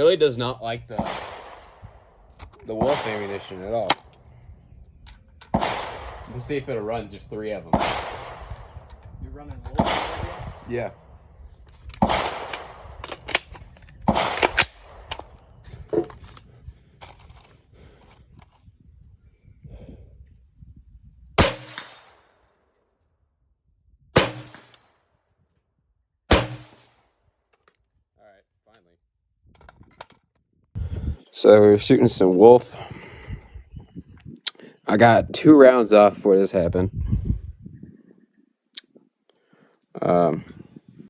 Really does not like the wolf ammunition at all. We'll see if it'll run. There's 3 of them. You're running wolf? Yeah. Alright, finally. So we're shooting some wolf. I got 2 rounds off before this happened.